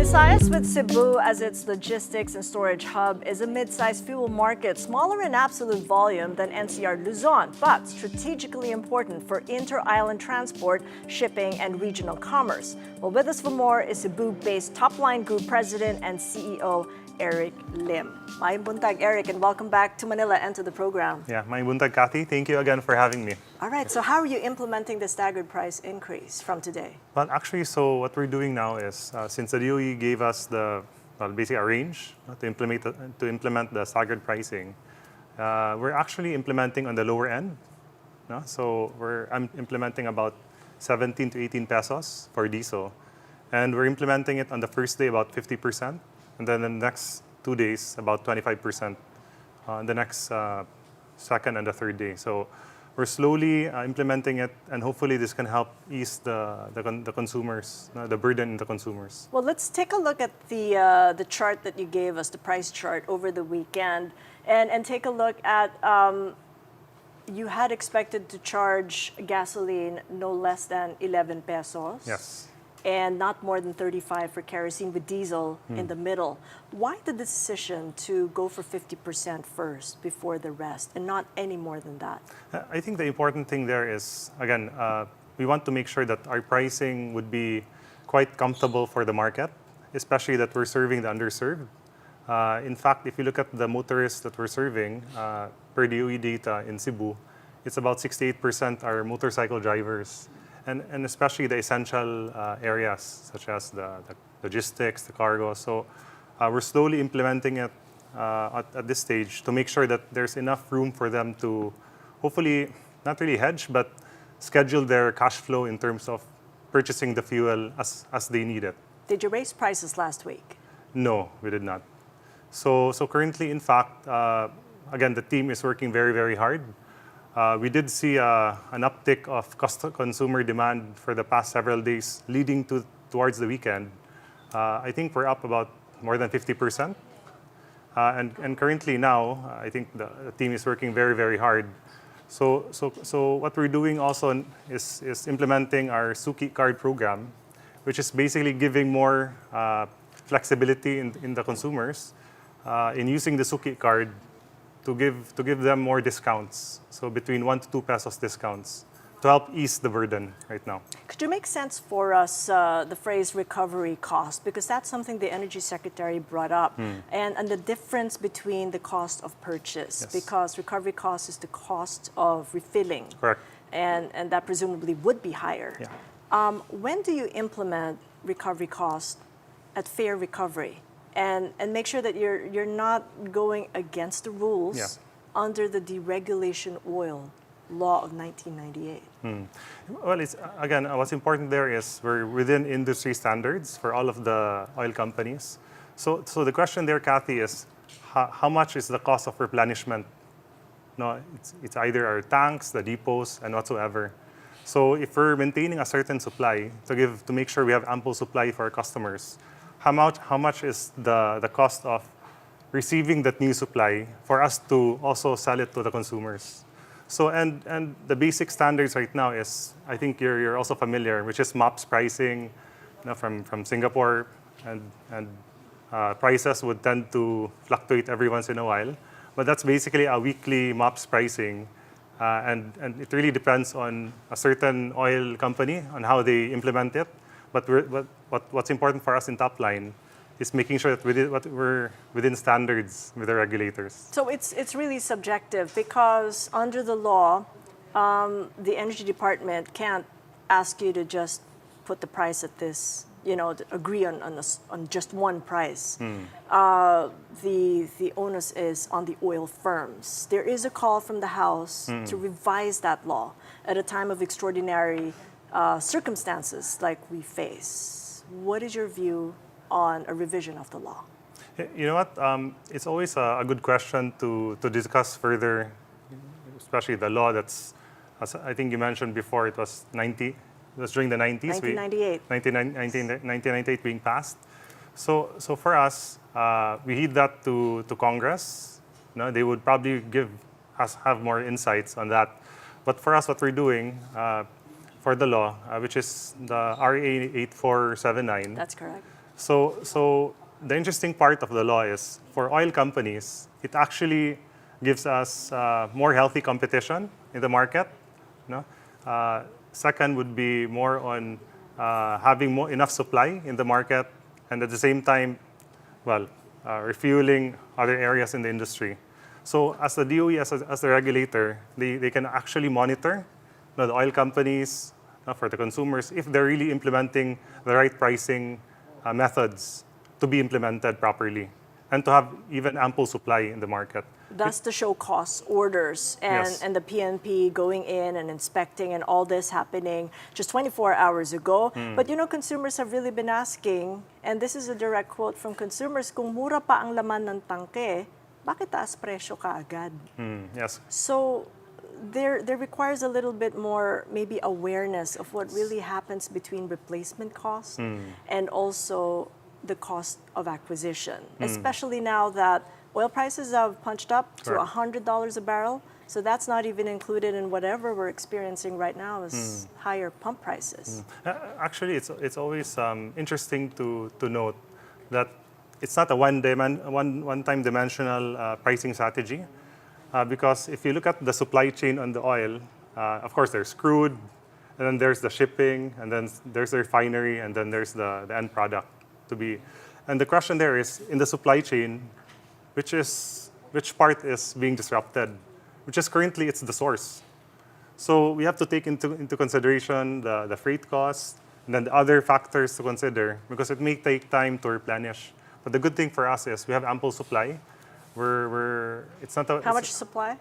Visayas, with Cebu as its logistics and storage hub, is a mid-sized fuel market, smaller in absolute volume than NCR Luzon, but strategically important for inter-island transport, shipping, and regional commerce. Well, with us for more is Cebu-based Topline Group President and CEO Erik Lim. Maayong buntag, Erik, and welcome back to Manila and to the program. Yeah, maayong buntag, Kathy. Thank you again for having me. All right, so how are you implementing the staggered price increase from today? Well, actually, so what we're doing now is, since the DOE gave us basically a range to implement the staggered pricing, we're actually implementing on the lower end. No? So I'm implementing about 17 to 18 pesos for diesel. And we're implementing it on the first day about 50%. And then the next 2 days, about 25%. The next second and the third day. So we're slowly implementing it, and hopefully this can help ease the consumers, the burden in the consumers. Well, let's take a look at the chart that you gave us, the price chart over the weekend, and take a look at, you had expected to charge gasoline no less than 11 pesos. Yes. And not more than 35 for kerosene, with diesel in the middle. Why the decision to go for 50% first before the rest and not any more than that? I think the important thing there is, again, we want to make sure that our pricing would be quite comfortable for the market, especially that we're serving the underserved. In fact, if you look at the motorists that we're serving, per DOE data in Cebu, it's about 68% are motorcycle drivers. And especially the essential areas, such as the logistics, the cargo. So we're slowly implementing it at this stage to make sure that there's enough room for them to hopefully not really hedge, but schedule their cash flow in terms of purchasing the fuel as they need it. Did you raise prices last week? No, we did not. So currently, in fact, again, the team is working very, very hard. We did see an uptick of consumer demand for the past several days leading towards the weekend. I think we're up about more than 50%. And currently now, I think the team is working very, very hard. So what we're doing also is implementing our Suki card program, which is basically giving more flexibility in the consumers in using the Suki card to give them more discounts, so between 1 to 2 pesos discounts, to help ease the burden right now. Could you make sense for us the phrase recovery cost? Because that's something the Energy Secretary brought up, and the difference between the cost of purchase, Yes. because recovery cost is the cost of refilling. Correct. And that presumably would be higher. Yeah. When do you implement recovery cost at fair recovery? And make sure that you're not going against the rules under the deregulation oil law of 1998. Well, it's, again, what's important there is we're within industry standards for all of the oil companies. So the question there, Kathy, is how much is the cost of replenishment? No, it's either our tanks, the depots, and whatsoever. So if we're maintaining a certain supply to make sure we have ample supply for our customers, how much is the cost of receiving that new supply for us to also sell it to the consumers? So and the basic standards right now is, I think you're also familiar, which is MOPS pricing, from Singapore, and prices would tend to fluctuate every once in a while, but that's basically a weekly MOPS pricing, and it really depends on a certain oil company on how they implement it. But what's important for us in Topline is making sure that we're within standards with the regulators. So it's really subjective, because under the law, the Energy Department can't ask you to just put the price at this, agree on just one price. The onus is on the oil firms. There is a call from the House to revise that law at a time of extraordinary circumstances like we face. What is your view on a revision of the law? You know what? It's always a good question to discuss further, especially the law that's, as I think you mentioned before, it was during the 90s. 1998. 1998 being passed. So for us, we heed that to Congress. They would probably have more insights on that. But for us, what we're doing, for the law, which is the RA 8479. That's correct. So the interesting part of the law is for oil companies, it actually gives us more healthy competition in the market. No? Second would be more on having enough supply in the market, and at the same time, well, refueling other areas in the industry. So as the DOE, as the regulator, they can actually monitor the oil companies for the consumers if they're really implementing the right pricing methods to be implemented properly and to have even ample supply in the market. Thus the show cost orders Yes. and the PNP going in and inspecting and all this happening just 24 hours ago. But consumers have really been asking, and this is a direct quote from consumers, kung mura pa ang laman ng tangke, bakit taas presyo kaagad? Yes. So there requires a little bit more maybe awareness of what really happens between replacement costs and also the cost of acquisition, especially now that oil prices have punched up to Correct. $100 a barrel. So that's not even included in whatever we're experiencing right now as higher pump prices. Actually, it's always interesting to note that it's not a one-time dimensional pricing strategy, because if you look at the supply chain on the oil, of course there's crude, and then there's the shipping, and then there's the refinery, and then there's the end product to be. And the question there is in the supply chain, which part is being disrupted, which is currently it's the source. So we have to take into consideration the freight costs and then the other factors to consider because it may take time to replenish. But the good thing for us is we have ample supply. It's not a, How much supply?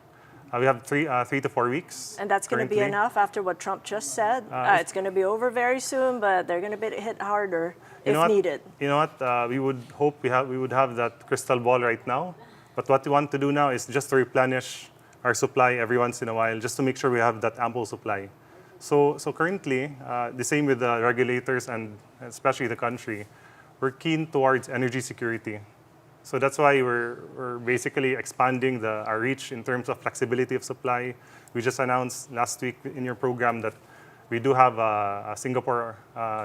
we have 3 to 4 weeks. And that's going to be currently. enough after what Trump just said. It's going to be over very soon, but they're going to be hit harder if needed. You know what? We would hope we would have that crystal ball right now. But what we want to do now is just to replenish our supply every once in a while, just to make sure we have that ample supply. So currently, the same with the regulators and especially the country, we're keen towards energy security. So that's why we're basically expanding our reach in terms of flexibility of supply. We just announced last week in your program that we do have a Singapore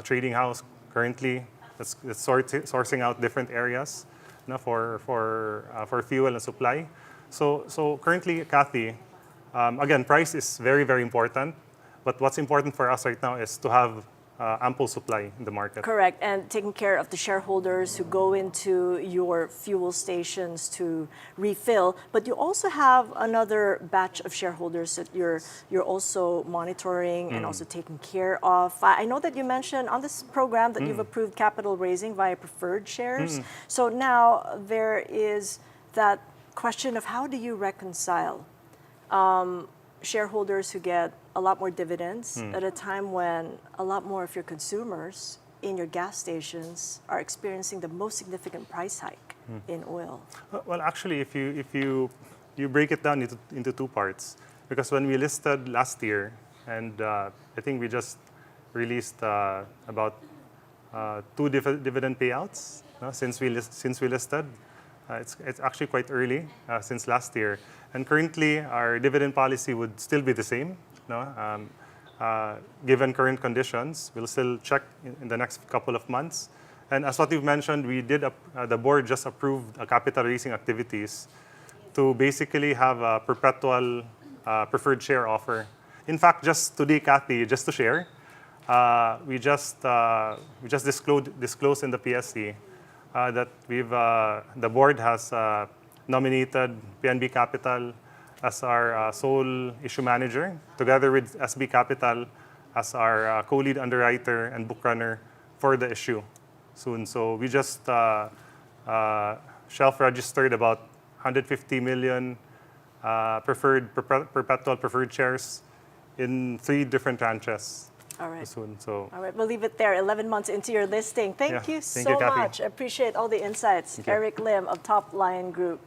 trading house currently that's sourcing out different areas for fuel and supply. So currently, Kathy, again, price is very, very important. But what's important for us right now is to have ample supply in the market. Correct, and taking care of the shareholders who go into your fuel stations to refill. But you also have another batch of shareholders that you're also monitoring and also taking care of. I know that you mentioned on this program that you've approved capital raising via preferred shares. So now there is that question of how do you reconcile shareholders who get a lot more dividends at a time when a lot more of your consumers in your gas stations are experiencing the most significant price hike in oil? Well, actually, if you break it down into 2 parts, because when we listed last year, and I think we just released about 2 dividend payouts since we listed. It's actually quite early since last year, and currently our dividend policy would still be the same. Given current conditions, we'll still check in the next couple of months. And as what you've mentioned, the board just approved a capital raising activities to basically have a perpetual preferred share offer. In fact, just today, Kathy, just to share, we just disclosed in the PSC that the board has nominated PNB Capital as our sole issue manager, together with SB Capital as our co-lead underwriter and book runner for the issue soon. So we just shelf registered about 150 million perpetual preferred shares in 3 different tranches. All right. Soon. So All right, we'll leave it there. 11 months into your listing. Thank you Thank so you, Kathy. much. I appreciate all the insights. Thank you. Erik Lim of Topline Group.